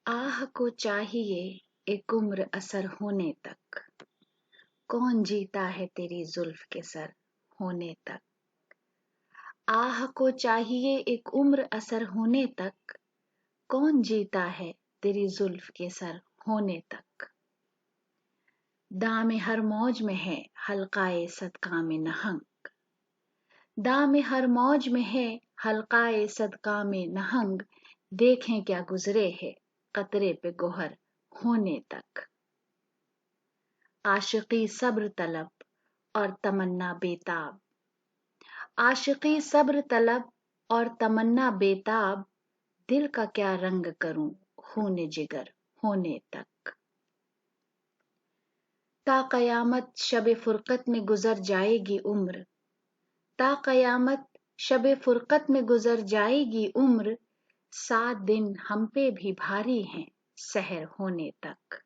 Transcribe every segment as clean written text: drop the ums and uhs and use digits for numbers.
आह को चाहिए एक उम्र असर होने तक, कौन जीता है तेरी जुल्फ के सर होने तक। आह को चाहिए एक उम्र असर होने तक, कौन जीता है तेरी जुल्फ के सर होने तक। दाम हर मौज में है हल्काए सदका में नहंग, दाम हर मौज में है हल्काए सदका में नहंग, देखें क्या गुजरे है कतरे पे गोहर होने तक। आशिकी सब्र तलब और तमन्ना बेताब, आशिकी सब्र तलब और तमन्ना बेताब, दिल का क्या रंग करूं खूने जिगर होने तक। ता कयामत शबे फुरकत में गुजर जाएगी उम्र, ता कयामत शबे फुरकत में गुजर जाएगी उम्र, 7 दिन हम पे भी भारी हैं सहर होने तक।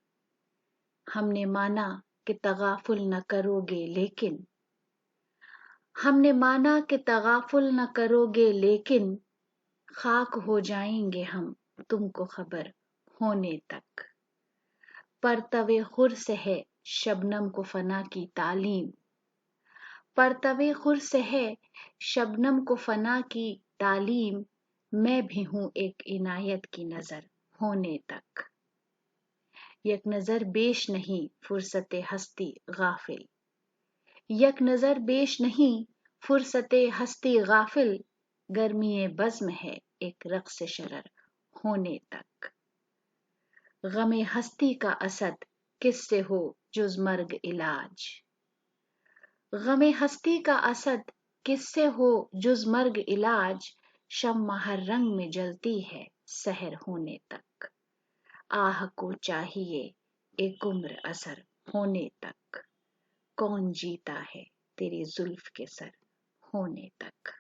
हमने माना कि तगाफुल न करोगे लेकिन, हमने माना कि तगाफुल न करोगे लेकिन, खाक हो जाएंगे हम तुमको खबर होने तक। परतवे खुर से है शबनम को फना की तालीम, परतवे खुर से है शबनम को फना की तालीम, मैं भी हूँ एक इनायत की नजर होने तक। यक नजर बेश नहीं फुर्सते हस्ती गाफिल, यक नजर बेश नहीं फुर्सते हस्ती गाफिल, गर्मी बज़्म है एक रक्स शरर होने तक। गमे हस्ती का असद किससे हो जुज मर्ग इलाज, गमे हस्ती का असद किससे हो जुज मर्ग इलाज, शम्मा हर रंग में जलती है सहर होने तक। आह को चाहिए एक उम्र असर होने तक, कौन जीता है तेरी जुल्फ के सर होने तक।